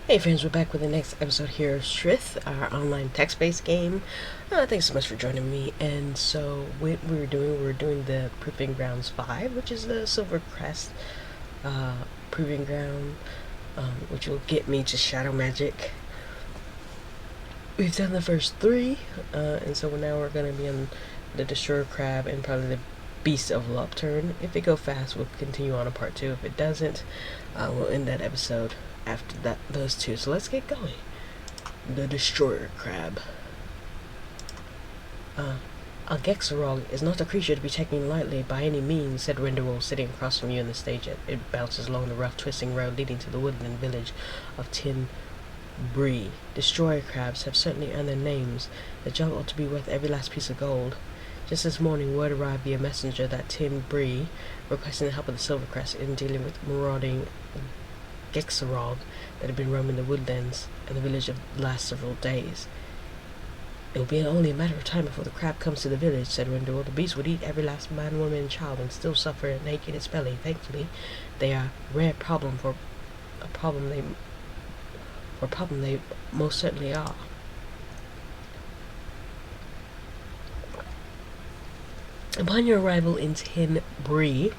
Hey friends, we're back with the next episode here of Sryth, our online text-based game. Thanks so much for joining me. And so what we were doing the Proving Grounds 5, which is the Silver Crest Proving Ground, which will get me to Shadow Magic. We've done the first 3, and so now we're going to be on the Destroyer Crab and probably the Beast of Lup turn. If it goes fast, we'll continue on to part 2. If it doesn't, we'll end that episode after those 2. So let's get going. The Destroyer Crab. A Gexarog is not a creature to be taken lightly by any means, said Rindelwald, sitting across from you on the stage. It bounces along the rough, twisting road leading to the woodland village of Tin Bree. Destroyer crabs have certainly earned their names. The junk ought to be worth every last piece of gold. Just this morning, word arrived via messenger that Tin Bree, requesting the help of the Silvercrest in dealing with marauding Gexarog that had been roaming the woodlands and the village of the last several days. It will be only a matter of time before the crab comes to the village, said Rindor. The beast would eat every last man, woman, and child and still suffer an ache in its belly. Thankfully, they are a rare problem for a problem they most certainly are. Upon your arrival in Tin Bree,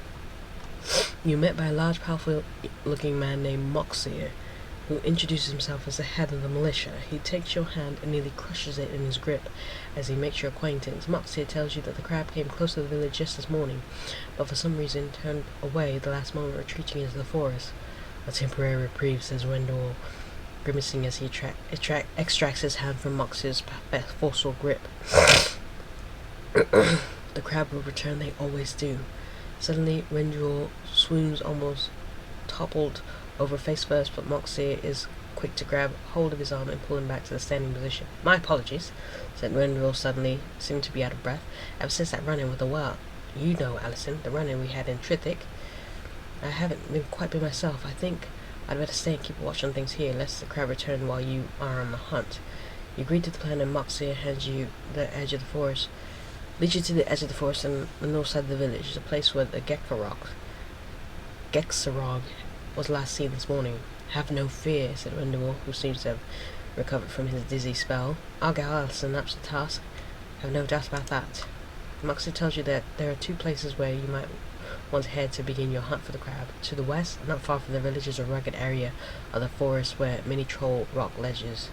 you met by a large, powerful-looking man named Moxir, who introduces himself as the head of the militia. He takes your hand and nearly crushes it in his grip as he makes your acquaintance. Moxir tells you that the crab came close to the village just this morning, but for some reason turned away the last moment, retreating into the forest. A temporary reprieve, says Wendell, grimacing as he extracts his hand from Moxir's forceful grip. The crab will return, they always do. Suddenly, Rendrewall swoons, almost toppled over face first, but Moxie is quick to grab hold of his arm and pull him back to the standing position. My apologies, said Rendrewall suddenly, seeming to be out of breath. Ever since that run-in with the well, you know, Alison, the run-in we had in Trithic, I haven't quite been myself. I think I'd better stay and keep a watch on things here, lest the crab return while you are on the hunt. You agreed to the plan, and Moxie hands you the edge of the forest. Leads you to the edge of the forest on the north side of the village, a place where the Gexarog was last seen this morning. Have no fear, said Wendell, who seems to have recovered from his dizzy spell. I'll get Alison up to the task. Have no doubt about that. Moxie tells you that there are 2 places where you might want to head to begin your hunt for the crab. To the west, not far from the village, is a rugged area of the forest where many tall rock ledges.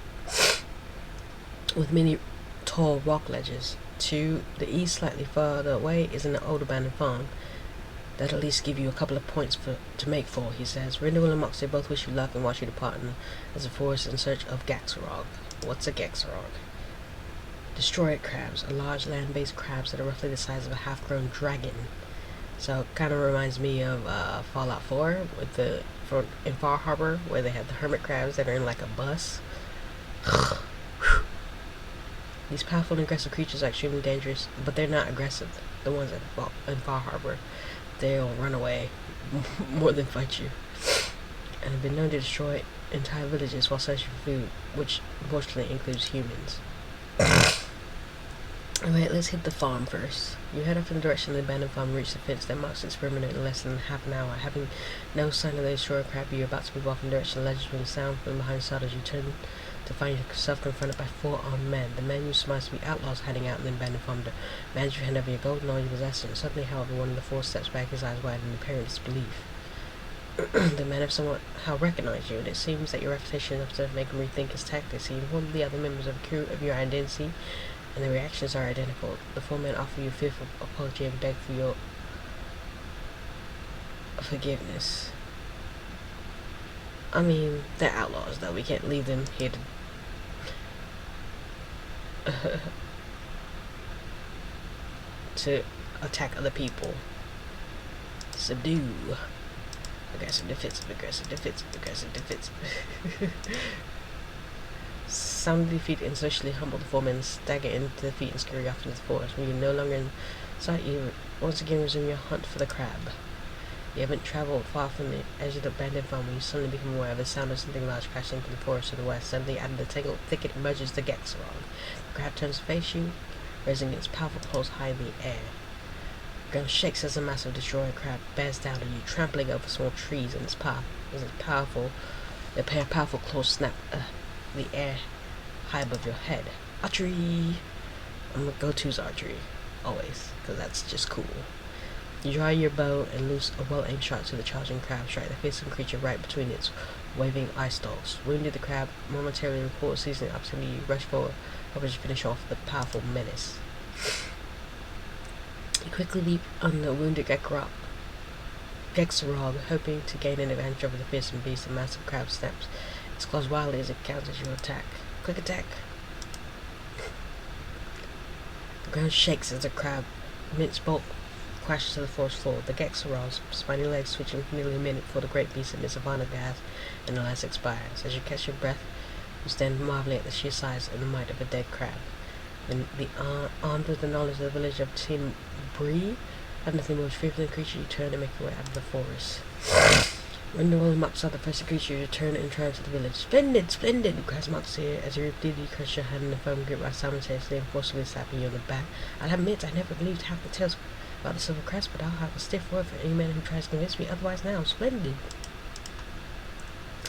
To the east, slightly farther away, is an old abandoned farm. That'll at least give you a couple of points to make for, he says. Rindle and Moxie both wish you luck and watch you depart as a forest in search of Gexarog. What's a Gexarog? Destroyer crabs are large land-based crabs that are roughly the size of a half-grown dragon. So it kind of reminds me of Fallout 4 in Far Harbor, where they have the hermit crabs that are in like a bus. These powerful and aggressive creatures are extremely dangerous, but they're not aggressive. The ones in Far Harbor, they'll run away more than fight you, and have been known to destroy entire villages while searching for food, which unfortunately includes humans. Alright, let's hit the farm first. You head off in the direction of the abandoned farm and reach the fence that marks its perimeter in less than half an hour. Having no sign of the destroyer crab, you're about to move off in the direction of the ledges when the sound from behind startles. You turn to find yourself confronted by 4 armed men. The men you surmise to be outlaws hiding out in the abandoned farm. Demands you hand over your gold and all you possess. And suddenly, however, one of the 4 steps back, his eyes wide in apparent disbelief. The men have somehow recognized you, and it seems that your reputation enough to make him rethink his tactics. He informed the other members of the crew of your identity, and the reactions are identical. The 4 men offer you a fearful apology and beg for your forgiveness. I mean, they're outlaws, though. We can't leave them here to attack other people. Subdue. Aggressive, defensive, aggressive, defensive, aggressive, defensive. Sound defeat and socially humble, the 4 men stagger into defeat and scurry off into the forest. When you're no longer in sight, you once again resume your hunt for the crab. You haven't travelled far from the edge of the abandoned farm when you suddenly become aware of the sound of something large crashing into the forest to the west. Suddenly, out of the tangled thicket emerges the Gexarog. The crab turns to face you, raising its powerful claws high in the air. The ground shakes as a massive destroyer crab bears down on you, trampling over small trees in its path. As its powerful A pair of powerful claws snap the air high above your head. Archery! My go-to's archery, always, because that's just cool. You draw your bow and loose a well-aimed shot to the charging crab, strike the fearsome creature right between its waving eye stalks. Wounded, the crab momentarily reports seizing the opportunity, you rush forward, hoping to finish off the powerful menace. You quickly leap on the wounded Gexarog, hoping to gain an advantage over the fearsome beast. The massive crab snaps its claws wildly as it counters your attack. Quick attack! The ground shakes as the crab, immense bulk, crashes to the forest floor. The Gexarog's spiny legs twitching for nearly a minute before the great beast emits a violent gasp and the last expires. As you catch your breath, you stand marveling at the sheer size and the might of a dead crab. Armed with the knowledge of the village of Tin Bree, have nothing more fearful than the creature, you turn and make your way out of the forest. When the world mops out the first creature, you turn and triumph to the village. Splendid! Splendid! Cries Moxie as you repeatedly crush your hand in a firm grip while simultaneously and forcibly slapping you on the back. I'll admit I never believed half the tales about the Silver Crest, but I'll have a stiff word for any man who tries to convince me otherwise now. Splendid!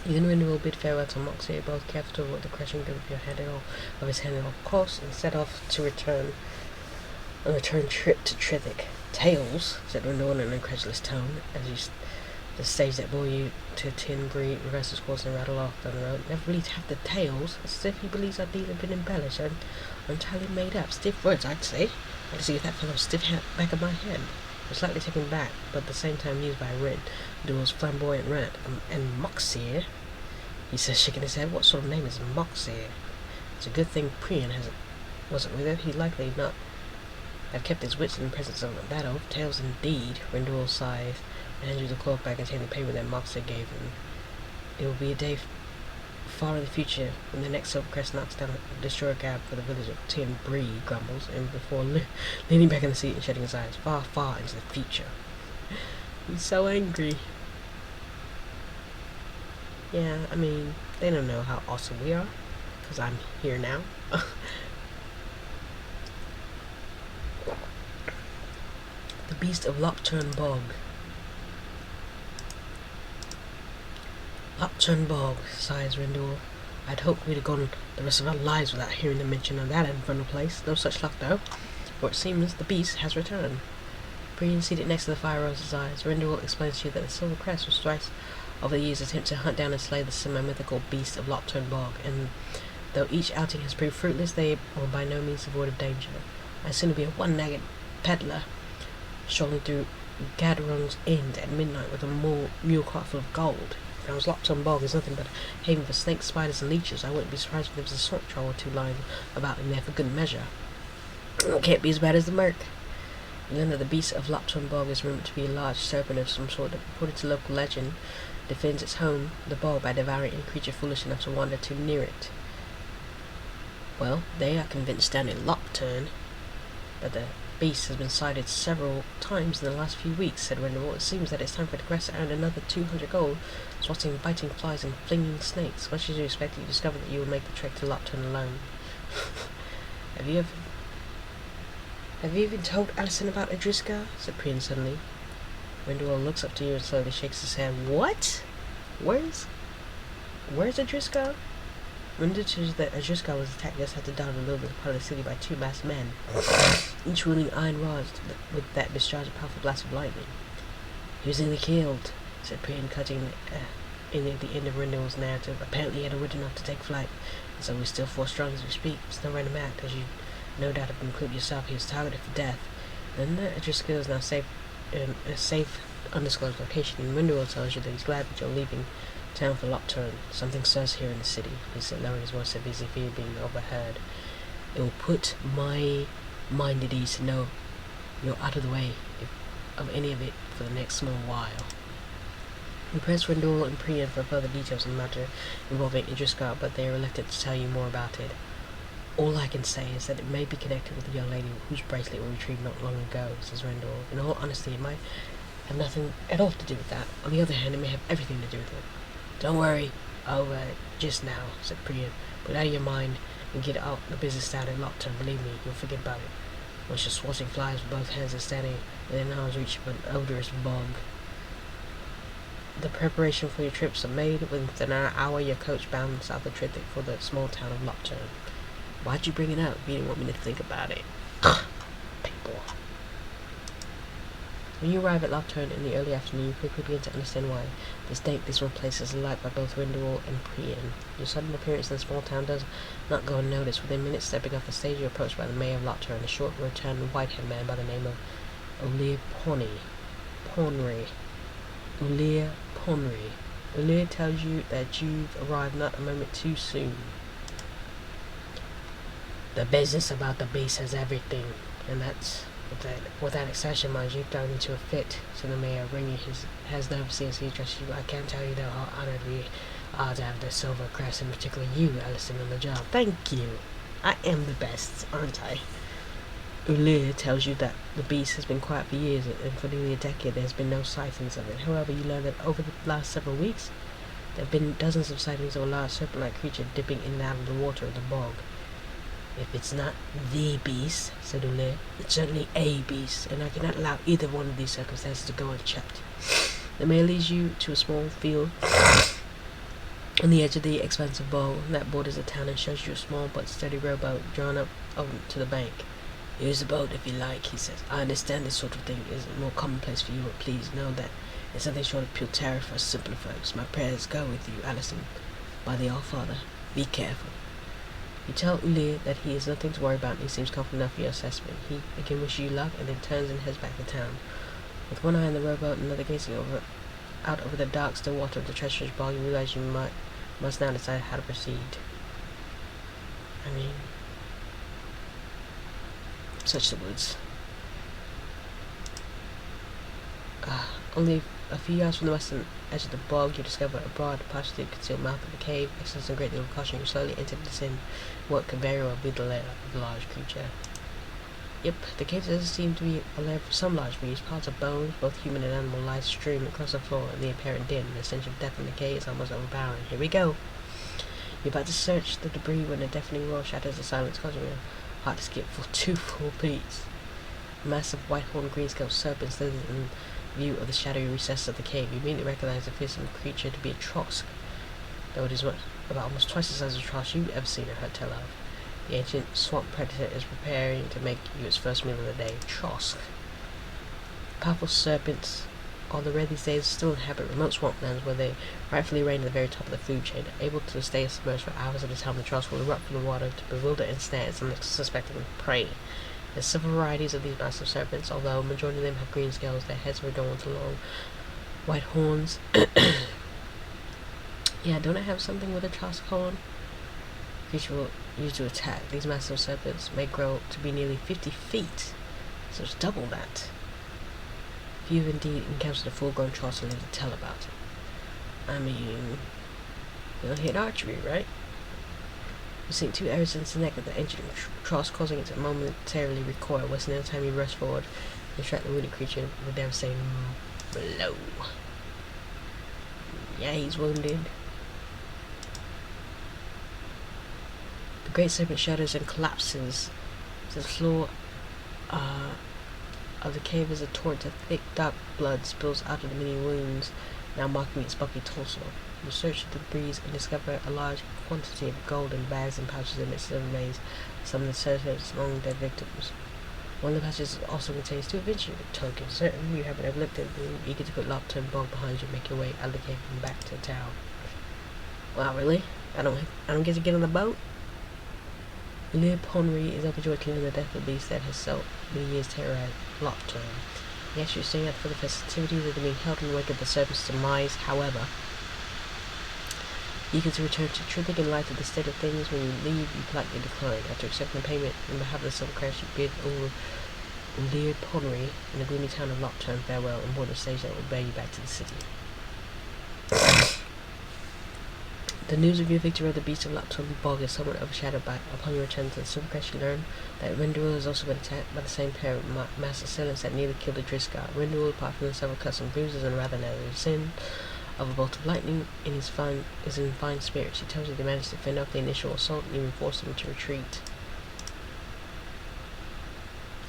You and Rindu will bid farewell to Moxie, both careful to avoid the crushing grip of your hand of his hand off course, and set off to return on a return trip to Trithik. Tails, said Rindu in an incredulous tone, as you the stage that bore you to Tin Bree reverses course and rattle off down the road. Never believed half the tales, as if he believes our deed had been embellished and entirely made up. Stiff words, I'd say. I can see that fellow's stiff back of my head. I was slightly taken back, but at the same time amused by Rindu's flamboyant rant. And Moxie, he says, shaking his head. What sort of name is Moxie? It's a good thing Priyan wasn't with her. He'd likely not have kept his wits in the presence of a battle. Tails indeed. Rindu sighed and handed the cloth bag containing the paper that Moxie gave him. It will be a day far in the future when the next Silver Crest knocks down a destroyer cab for the village of Tin Bree, grumbles, and before leaning back in the seat and shutting his eyes, far, far into the future. He's so angry. Yeah, I mean, they don't know how awesome we are, because I'm here now. The Beast of Lockturn Bog. Lockturn Bog, sighs Rindu. I'd hoped we'd have gone the rest of our lives without hearing the mention of that infernal place. No such luck, though, for it seems the beast has returned. Priyan, seated next to the fire, rolls his eyes. Rindu explains to you that the Silver Crest was twice over the years attempt to hunt down and slay the semi-mythical beast of Lockturn Bog, and though each outing has proved fruitless, they were by no means devoid of danger. I'd sooner be a one-legged peddler strolling through Gadrung's End at midnight with a mule cart full of gold. If I was Lockturn Bog is nothing but a haven for snakes, spiders, and leeches, I wouldn't be surprised if there was a swamp troll or two lying about in there for good measure. It can't be as bad as the murk. You learn that the beast of Lockturn Bog is rumored to be a large serpent of some sort that, according to local legend, defends its home, the bog, by devouring any creature foolish enough to wander too near it. Well, they are convinced down in Lockturn that the beast has been sighted several times in the last few weeks, said Rendell. It seems that it's time for the crest to earn another 200 gold, swatting, biting flies, and flinging snakes. Much as you expected, you discovered that you would make the trek to Lockturn alone. Have you even told Alison about Adriska? Said Priyan suddenly. Rendell looks up to you and slowly shakes his head. What? Where's Adriska? Rendell tells you that Adriska was attacked just after dawn in the middle part of the city by two masked men, each wielding iron rods with that discharge a powerful blast of lightning. He was nearly killed, said Priyan, cutting in at the end of Rendell's narrative. Apparently he had a wit enough to take flight, and so he's still force strong as we speak. It's no random act, as you no doubt have concluded yourself. He was targeted for death. Then Adriska is now safe in a safe, undisclosed location, and Rendell tells you that he's glad that you're leaving town for Lockturn. Something stirs here in the city, he said, lowering his voice as if he had been overheard. It will put my mind at ease to know you're out of the way of any of it for the next small while. We pressed Rendell and Priyan for further details on the matter involving Adriska, but they are reluctant to tell you more about it. All I can say is that it may be connected with the young lady whose bracelet we retrieved not long ago, says Rendell. In all honesty, it might have nothing at all to do with that. On the other hand, it may have everything to do with it. Don't worry over it just now, said Priyan. Put out of your mind and get out the business down in Lockturn. Believe me, you'll forget about it. Once you're swatting flies with both hands and standing within arm's reach of an odorous bog. The preparation for your trips are made. Within an hour, your coach bound south of Sryth for the small town of Lockturn. Why'd you bring it up? You didn't want me to think about it. People. When you arrive at Lockturn in the early afternoon, you quickly begin to understand why. This one place is liked by both Rindelwald and Priyan. Your sudden appearance in the small town does not go unnoticed. Within minutes, stepping off the stage, you're approached by the mayor of Lockturn, a short, rotund, white-haired man by the name of Ulir Ponry. Ulir tells you that you've arrived not a moment too soon. The business about the beast has everything, and that's without exception, mind you, thrown into a fit, said the mayor, wringing his hands nervously as he addressed you. I can't tell you though how honored we are to have the silver crest, and particularly you, Allison, on the job. Thank you. I am the best, aren't I? Ulir tells you that the beast has been quiet for years, and for nearly a decade there's been no sightings of it. However, you learn that over the last several weeks, there have been dozens of sightings of a large serpent-like creature dipping in and out of the water of the bog. If it's not the beast, said Ulir, it's certainly a beast, and I cannot allow either one of these circumstances to go unchecked. The mayor leads you to a small field on the edge of the expansive bog that borders the town and shows you a small but sturdy rowboat drawn up to the bank. Use the boat if you like, he says. I understand this sort of thing is more commonplace for you, but please know that it's nothing short of pure terror for us simpler folks. My prayers go with you, Allison. By the All-Father, be careful. You tell Ulir that he has nothing to worry about and he seems confident enough for your assessment. He again wishes you luck and then turns and heads back to town. With one eye on the rowboat and another gazing out over the dark, still water of the treacherous bog, you realize you must now decide how to proceed. I mean, such the woods. Only a few yards from the western edge of the bog, you discover a broad, partially concealed mouth of a cave. Exercising a great deal of caution, you slowly enter the descend what could very well be the lair of the large creature. Yep, the cave does seem to be a lair for some large beast. Piles of bones, both human and animal, lie strewn across the floor, and the apparent din, the stench of death and decay, is almost overpowering. Here we go! You're about to search the debris when a deafening roar shatters the silence, causing your heart to skip for 2 full beats. A massive white-horned green-scaled serpent slithers in view of the shadowy recesses of the cave. You immediately recognize the fearsome creature to be a trosk, though it is about almost twice the size of a trosk you've ever seen or heard tell of. The ancient swamp predator is preparing to make you its first meal of the day. Trosk. Powerful serpents are the rare these days still inhabit remote swamplands where they rightfully reign at the very top of the food chain. Able to stay submerged for hours at a time, the trosk will erupt from the water to bewilder and snare its unsuspecting prey. There's several varieties of these massive serpents, although a majority of them have green scales. Their heads are adorned with long white horns. Yeah, don't it have something with a trosk horn? Creature will use to attack. These massive serpents may grow to be nearly 50 feet, so it's double that. If you've indeed encountered a full-grown trosk, and live to tell about it. I mean, you don't hit archery, right? You sink 2 arrows into the neck of the ancient trosk, causing it to momentarily recoil, wasting no time you rush forward and strike the wounded creature with a devastating blow. Yeah, he's wounded. The great serpent shudders and collapses to the floor of the cave as a torrent of thick, dark blood spills out of the many wounds now marking its bulky torso. You search the debris and discover a large quantity of gold in bags and pouches amidst the remains of some of the serpent's long-dead victims. One of the pouches also contains 2 adventure tokens. Certain you haven't overlooked it, and eager to put Lockturn Bog behind you, make your way out of the cave and back to town. Wow, really? I don't get to get on the boat? Ulir Ponry is overjoyed to learn the death of the beast that has so many years terrorized Lockturn. He asks you to stay out for the festivities that are being held in the wake of the serpent's demise. However, eager to return to Sryth in light of the state of things, when you leave, you politely decline. After accepting the payment on behalf of the Silver Crest, you bid Ulir Ponry in the gloomy town of Lockturn farewell and board the stage that will bear you back to the city. The news of your victory of the beast of Lockturn Bog is somewhat overshadowed by, upon your return to the Silver Crest, you learn that Rindelwald has also been attacked by the same pair of mass assailants that nearly killed the Driscoll. Rindelwald, apart from the several cuts and bruises and rather narrow sin of a bolt of lightning, is in fine spirits. He tells you they managed to fend off the initial assault and even forced them to retreat.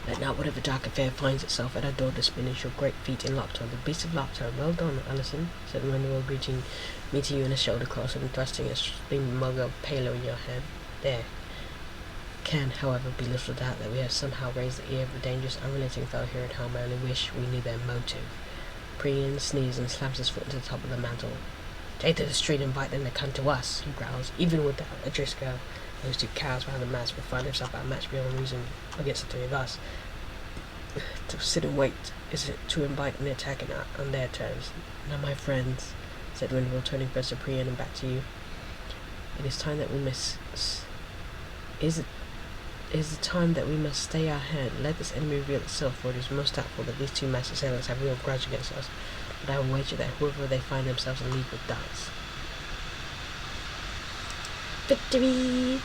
Let not whatever dark affair finds itself at our door diminish your great feat in laughter. The beast of laughter. Well done, Alison, said Manuel, meeting you in a shoulder cross and thrusting a steaming mug of palo in your hand. There can, however, be little doubt that we have somehow raised the ear of the dangerous, unrelenting fellow here at home. I only wish we knew their motive. Priam sneezes and slams his foot into the top of the mantle. Take to the street and invite them to come to us, he growls. Even without a Driscoll, those two cowards behind the mask will find themselves outmatched beyond reason against the three of us. To sit and wait is to invite an attack on their terms. Now, my friends, said Wendell, turning first to Priam and back to you. It is time that we must... Is the time that we must stay our hand. Let this enemy reveal itself, for it is most doubtful that these two master sailors have real grudge against us. But I will wager that whoever they find themselves in league with dies. Victory!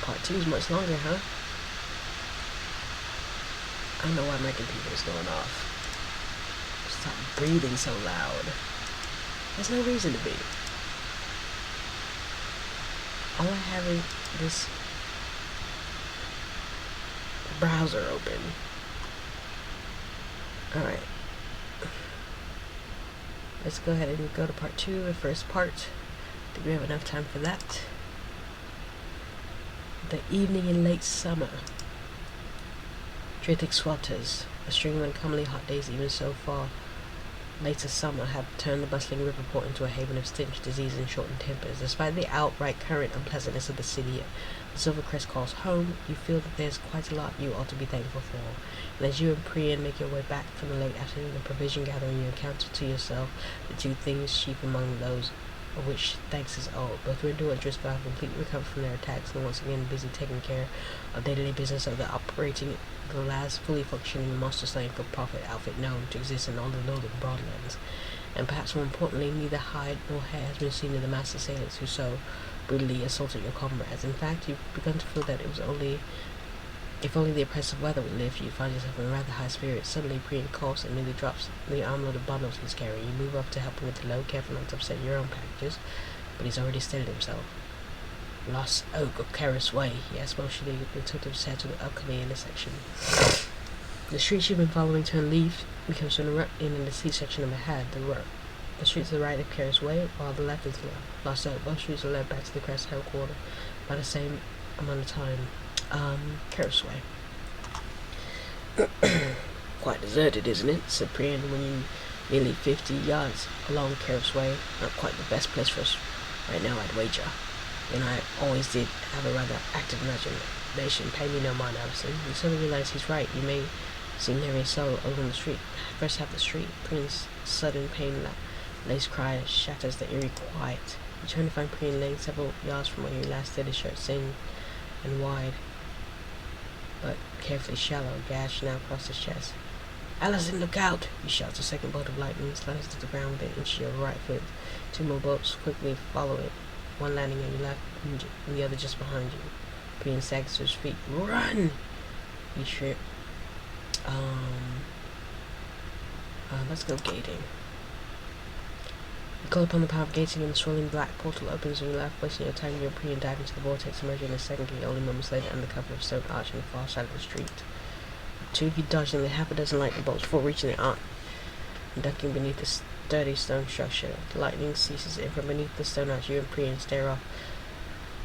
Part 2 is much longer, huh? I don't know why my computer's going off. Stop breathing so loud. There's no reason to be. All I have is this browser open. Alright. Let's go ahead and go to part 2, the first part. Do we have enough time for that? The evening in late summer. Terrific swelters. A string of uncommonly hot days, even so far later summer, had turned the bustling river port into a haven of stench, disease, and shortened tempers. Despite the outright current unpleasantness of the city the Silver Crest calls home, you feel that there's quite a lot you ought to be thankful for. And as you and Priam make your way back from the late afternoon of provision gathering, you encounter to yourself the two things chief among those of which thanks is owed. Both Rindle and Driscoll have completely recovered from their attacks and once again busy taking care of day-to-day business of the operating the last fully functioning monster-slaying for-profit outfit known to exist in all the northern broadlands. And perhaps more importantly, neither hide nor hair has been seen of the master sailors who so brutally assaulted your comrades. In fact, you've begun to feel that it was only if only the oppressive weather would lift, you find yourself in rather high spirits. Suddenly, Priam coughs and nearly drops the armload of bundles he's carrying. You move up to help him with the load, careful not to upset your own packages, but he's already steadied himself. Lost Oak of Carris Way, he asked motionally, and took his head to the upcoming intersection. The streets you've been following turn left, becomes to in the C section of ahead. The street to the right of Carris Way, while the left is Lost Oak. Both streets are led back to the Crest headquarters by the same amount of time. Carris Way. Quite deserted, isn't it? Said Priam when you nearly 50 yards along Carris Way. Not quite the best place for us right now, I'd wager. And I always did have a rather active imagination. Pay me no mind, Alison. You suddenly realize he's right. You may see nary a soul over on the street. First half the street. Priam's sudden pain-laced cry shatters the eerie quiet. You turn to find Priam laying several yards from where he last did his shirt, thin and wide, but carefully shallow, gash now across his chest. Alison, look out! He shouts. A second bolt of lightning slides to the ground within an inch of your right foot. Two more bolts quickly follow it, one landing on your left and the other just behind you. Priam sags to his feet. Run! He shrieked. Let's go gating. You call upon the power of gating and the swirling black portal opens on your left, wasting your time. Your Priam dive into the vortex, emerging in a second gate only moments later under cover of stone arch on the far side of the street. The two of you dodge nearly half a dozen lightning bolts before reaching the arch and ducking beneath the sturdy stone structure. The lightning ceases, and from beneath the stone arch you and Priam stare off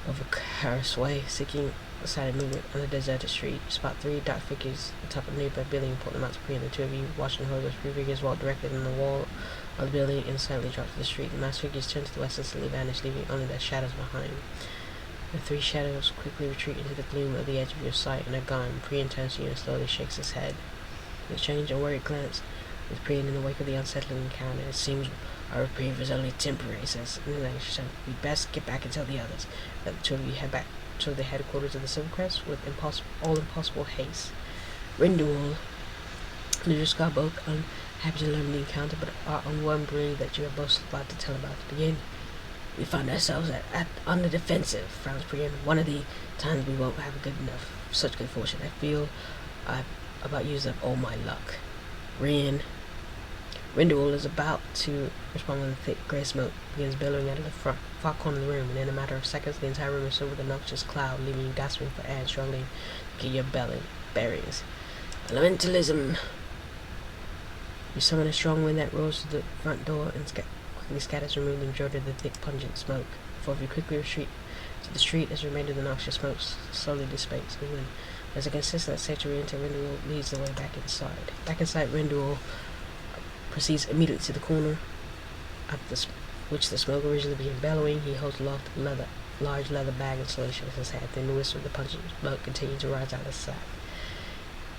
over Carris Way, seeking a silent movement on the deserted street. You spot three dark figures atop a nearby building and point them out to Priam. The two of you watching hold those three figures walk directly on the wall of the building and silently drop to the street. The masked figures turn to the west and suddenly vanish, leaving only their shadows behind. The three shadows quickly retreat into the gloom of the edge of your sight and are gone. Priam turns to you and slowly shakes his head. You exchange a worried glance with Priam in the wake of the unsettling encounter. It seems our reprieve is only temporary, he says. We'd best get back and tell the others. Let the two of you head back to the headquarters of the Silver Crest with all impossible haste. Rindle and Driscoll both unhappy to learn the encounter, but are unwondering that you are both glad to tell about it again. We find ourselves on the defensive, frowns Priam. One of the times we won't have such good fortune. I feel I've about used up all my luck. Rin, Rindelwald is about to respond when the thick grey smoke begins billowing out of the far corner of the room, and in a matter of seconds the entire room is filled with a noxious cloud, leaving you gasping for air and struggling to get your bearings. Elementalism! You summon a strong wind that roars to the front door and quickly scatters, removing the majority of the thick, pungent smoke. Four of you quickly retreat to the street as the remainder of the noxious smoke slowly dissipates in the wind. As a consistent sanctuary into Rindelwald leads the way back inside. Back inside, Rindelwald proceeds immediately to the corner of which the smoke originally began bellowing. He holds a large leather bag and slowly shakes his head. Then the wisp of the pungent smoke continues to rise out of his sack.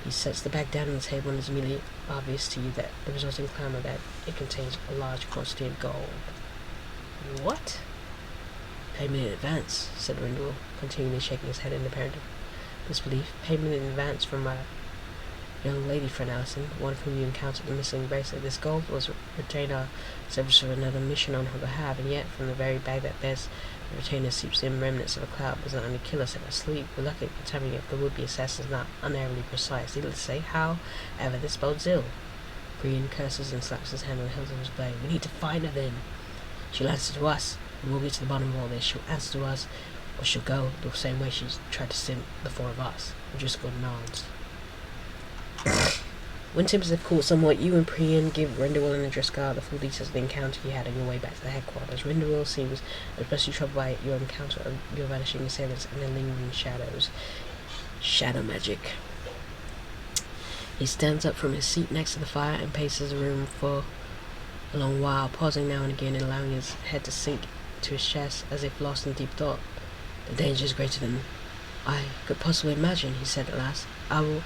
He sets the bag down on the table, and it's immediately obvious to you that the resulting clamor that it contains a large quantity of gold. What? Payment in advance, said Rindelwald, continually shaking his head in apparent disbelief. Payment in advance from my young lady friend Allison, one of whom you encountered the missing bracelet. This gold was retained our service for another mission on her behalf, and yet from the very bag that bears the retainer seeps in remnants of a cloud does not only kill us in our sleep, but luckily the timing of the would-be assassin is not unerringly precise. Needless to say, however, this bodes ill. Brian curses and slaps his hand on the hilt of his blade. We need to find her then. She'll answer to us, and we'll get to the bottom of all this. She'll answer to us, or she'll go the same way she's tried to send the four of us. Driscoll nods. When tempers have cooled somewhat, you and Priyan give Rindelwald and Driscoll the full details of the encounter you had on your way back to the headquarters. Rindelwald seems especially troubled by your encounter of your vanishing assailants and their lingering shadows. Shadow magic. He stands up from his seat next to the fire and paces the room for a long while, pausing now and again and allowing his head to sink to his chest as if lost in deep thought. The danger is greater than I could possibly imagine, he said at last. I will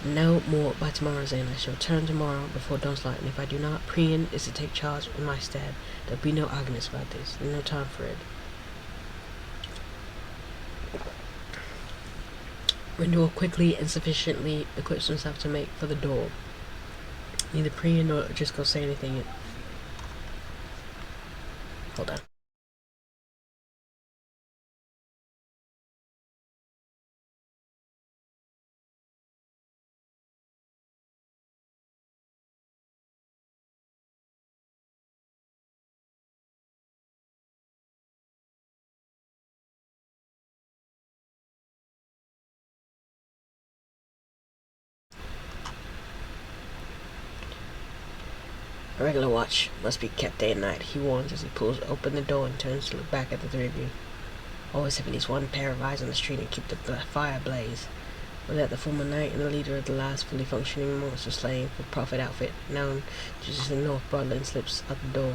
know more by tomorrow, Zane. I shall return tomorrow before dawn's light, and if I do not, Priyan is to take charge in my stead. There'll be no arguments about this. There's no time for it. Rindelwald quickly and sufficiently equips himself to make for the door. Neither Priyan nor Driscoll say anything. Hold on. A regular watch must be kept day and night, he warns as he pulls open the door and turns to look back at the three of you. Always have at least one pair of eyes on the street and keep the fire ablaze. Without the former knight and the leader of the last fully functioning monster slaying for profit outfit, known to just in North Broadland, slips out the door.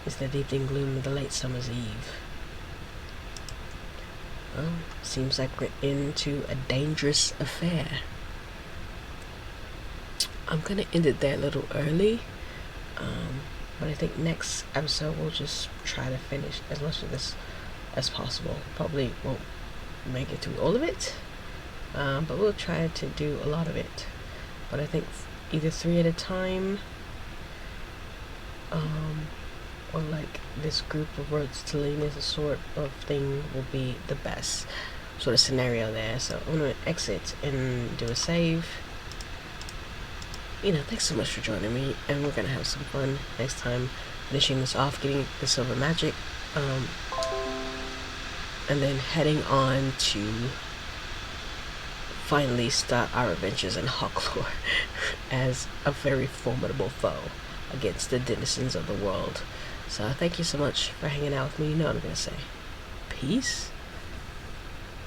It's the deepening gloom of the late summer's eve. Well, seems like we're into a dangerous affair. I'm gonna end it there a little early. But I think next episode we'll just try to finish as much of this as possible. Probably won't make it through all of it, but we'll try to do a lot of it. But I think either 3 at a time, or like this group of words to lean as a sort of thing will be the best sort of scenario there. So I'm gonna exit and do a save. Thanks so much for joining me, and we're gonna have some fun next time finishing this off, getting the silver magic, and then heading on to finally start our adventures in Hawklore as a very formidable foe against the denizens of the world. So thank you so much for hanging out with me. You know what I'm gonna say. Peace.